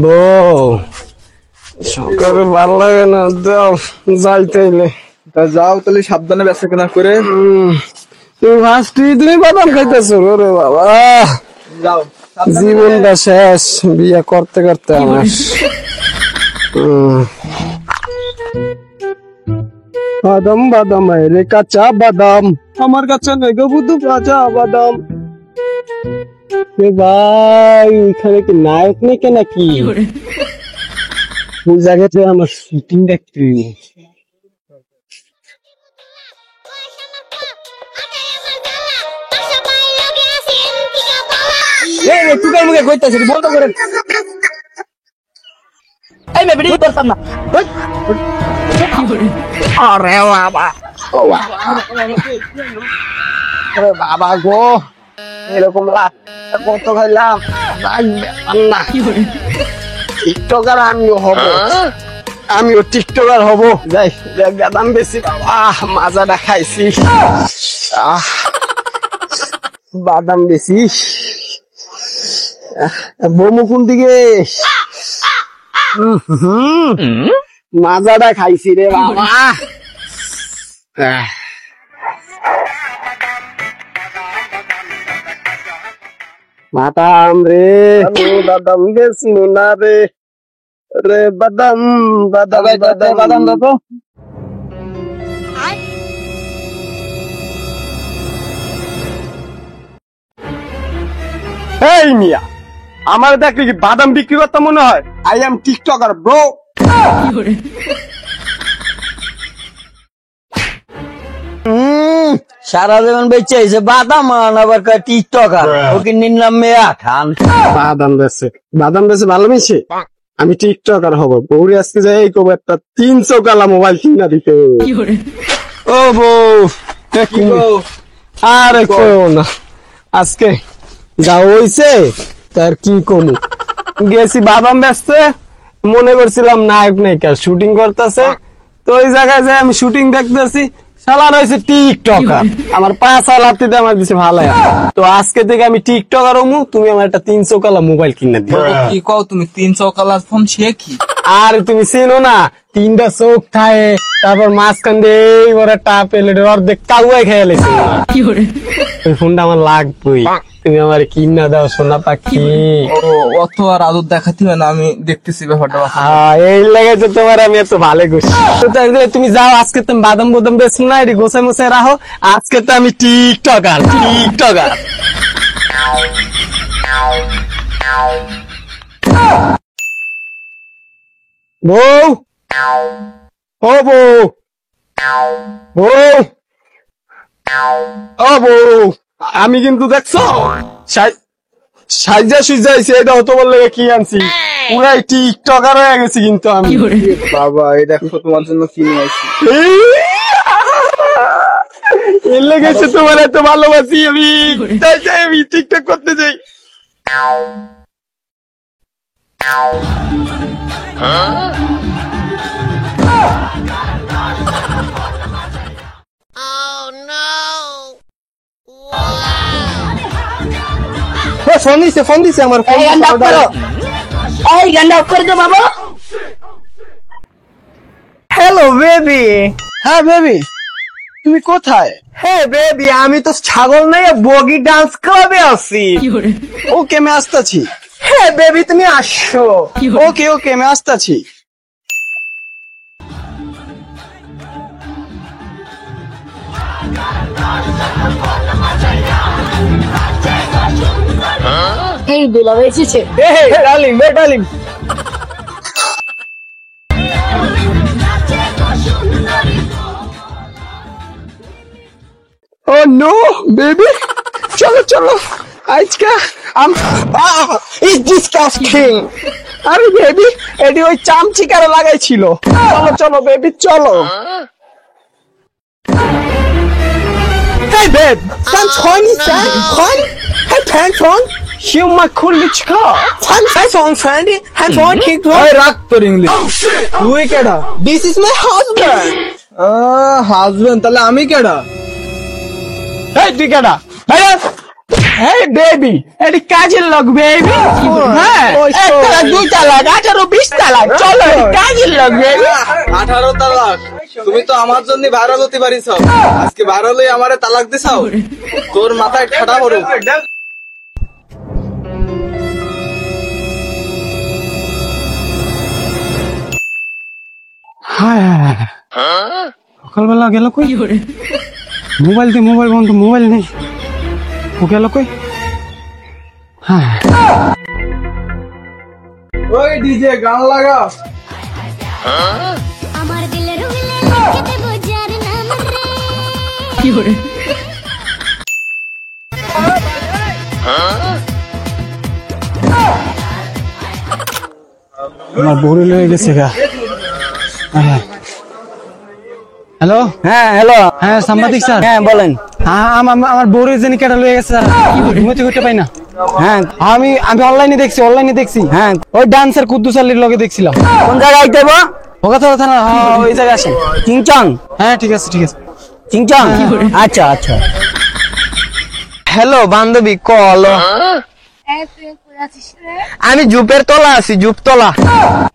বউ সকালে ভালো লাগে না, যাও যাইতেইলে। তা যাও তাহলে, সাবধানে বেচা কেনা করে। তুমি তুমি বাদাম খাইতেছো? ওরে বাবা, যাও, জীবনটা শেষ বিয়ে করতে করতে আমার। বাদাম বাদাম রে কাঁচা বাদাম, আমার কাছে নেই গো বুধু কাঁচা বাদাম। ভাই এখানে কি নায়ক নেই কে নাকি? ওই জায়গাতে আমার শুটিং দেখতে। তুই মুখে কইতাছিস বন্ধ করে। এই মেয়ে ভিডিও করতাম না। আরে বাবা, আরে বাবা গো, এরকম কত খাইলাম না। টিকটকার আমিও হব, আমিও টিকটকার হব। যাই বাদাম বেশি মাজাটা খাইছি। বাদাম বেশি বমু কোন দিকে? মাজাটা খাইছি রে বাবা। বাদাম রে, বাদাম বেশি না রে, রে বাদাম বাদাম বাদাম বাদাম দাও। এই মিয়া, আমার দেখলে কি বাদাম বিক্রি করতে মনে হয়? I am TikToker bro. সারা জীবন বেঁচে আইছে বাদাম, আবার টিকটকার। ওকে নিলাম মেয়া খান। বাদাম বেছে, বাদাম বেছে ভালো মিশে। আমি টিকটকার হব। বউরে আজকে যাই এই কবে একটা 300 কালা মোবাইল কিনা দিতে। ও বউ, আরে কইও না, আজকে যা হইছে তার কি কমু। গেছি বাদাম বেচতে, মনে করছিলাম নায়ক নায়িকা শুটিং করতেছে, তো ওই জায়গায় যাই আমি শুটিং দেখতেছি, শালা রয়েছে টিকটকার। আমার 5 লাতিতে আমার দিছে ভালো। তো আজকে থেকে আমি টিকটকার হমু, তুমি আমার একটা 300 কালা মোবাইল কিনে দিও। কি কও তুমি? 300 কালার ফোন সে কি? আর তুমি চেনো না, 3টা চোখ থাকে, তারপর মাঝখান দিয়ে এই বড় টাপ এলে অর্ধেক কাউয়াই খেয়ে লেছে। ওই ফোনটা আমার লাগবেই, তুমি আমার কিনা দাও সোনা পাখি। অত আর আদর দেখাতে হয় না, আমি দেখতেছি ব্যাপারটা। এই লাগে তো তোমার আমি এত ভালো করছি। তুমি যাও, আজকে তুমি বাদাম বাদাম বেশ না, এটি গোছাই মোছাই রাখো। আজকে তো আমি টিকটকার, টিকটকার। বউ, ও বউ, বউ, ও বউ, আমি কিন্তু দেখছো সাইজা সুইজাইছে, এটা হতো বললে কি আনছি, পুরাই টিকটকার হয়ে গেছি কিন্তু আমি। বাবা এই দেখো তোমার জন্য কি নিয়ে আসছি। এর লেগেছে তোমার এত ভালোবাসি আমি, তাই চাই আমি টিকটক করতে চাই। ফোন দিছে আমার ফোন। এই গান্ডা অফ করে দে বাবা। Hello baby. হ্যাঁ বেবি, তুমি কোথায়? হ্যাঁ বেবি, আমি তো ছাগল নাই, বগি ডান্স ক্লাবে আছি। ওকে আমি আসতেছি। হ্যাঁ বেবি তুমি আসো। ওকে ওকে আমি আসতেছি। এই দুলাভাই এসেছে। Darling darling. Oh no baby, চলো চলো আজকে ইজ ডিসকাস্টিং। আরে বেবি, এটি ওই চামচিকারে লাগাইছিল। চলো চলো বেবি চলো। Hey babe, ganz freundlich sein, Freund? Hey Pantron, hier mal cool mit Car. Hey Freunde, hey Freund, kick ওই রাখ তোর ইংলিশ। তুই কেডা? This is my husband. Husband? তাহলে আমি কেডা? এই তুই কেডা? এই বেবি এটি কাজের লোক বেবি হ্যাঁ 1 তালাক 2 তালাক 18 20 তালাক চলো এটি কাজের লোক বেবি 18 তালাক তুমি তো আমার জন্য ভাইরাল হতে পারিস আজকে ভাইরাল হয়ে আমারে তালাক দিছাও তোর মাথায় ঠাডা পড়ো সকালবেলা গেল কই মোবাইল দিয়ে মোবাইল বন্ধ মোবাইল নেই ও গেল কই হ্যাঁ ওই ডিজে গান লাগা আমার দিলের রুলে লিখে দেব যার নাম রে কি করে আমার বড়ি লয়ে গেছে গা হ্যালো হ্যাঁ হ্যালো হ্যাঁ সাংবাদিক স্যার হ্যাঁ বলেন হ্যাঁ আমার বড়ি জানি কেটে লয়ে গেছে স্যার ঘুমোতে করতে পাই না হ্যাঁ আমি অনলাইনে দেখছি হ্যাঁ ওই ডান্সার কুদ্দুস আলীর লগে দেখছিলাম কোন জায়গায় দেব ও কথা না ওই জায়গায় আসেন চিংচং হ্যাঁ ঠিক আছে চিংচং আচ্ছা আচ্ছা হ্যালো বান্ধবী কল এই তুই কোথায় আছিস রে আমি জুপের তলা আছি জুপতলা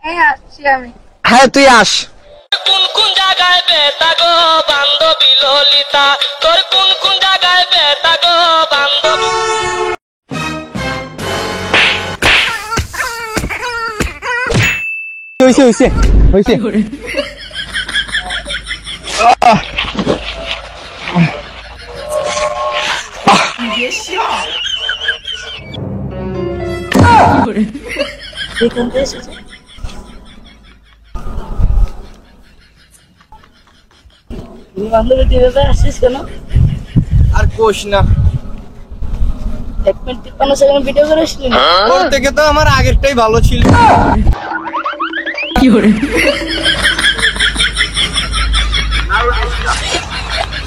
এই আসছি আমি হ্যাঁ তুই আস কোন কোন জায়গায় বেতা গো বান্ধবী ললিতা তোর কোন কোন জায়গায় বেতা গো বান্ধবী হইছে বান্ধবী তুই এভাবে আসছিস কেন আর কোশ না 1 মিনিট 53 সেকেন্ড ভিডিও করে আসলি না ওর থেকে তো আমার আগেরটাই ভালো ছিল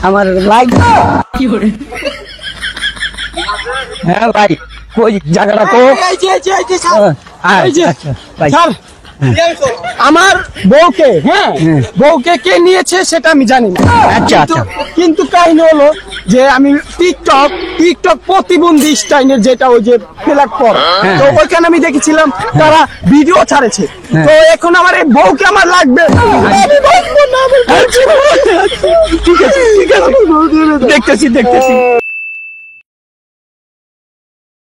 আমার লাইক হ্যাঁ ভাই কই জায়গাটা কো আচ্ছা ভাই চল আমার বউকে বউকে কে নিয়েছে সেটা আমি জানি না আচ্ছা আচ্ছা কিন্তু কাহিনী হলো যে আমি টিকটক প্রতিবন্ধী স্টাইলের যেটা ওই যে প্ল্যাটফর্ম তো ওইখানে আমি দেখেছিলাম তারা ভিডিও ছাড়েছে তো এখন আমার এই বউকে আমার লাগবে আমি বাঁচবো না, আমার বউ ছিল। ঠিক আছে দেখতেছি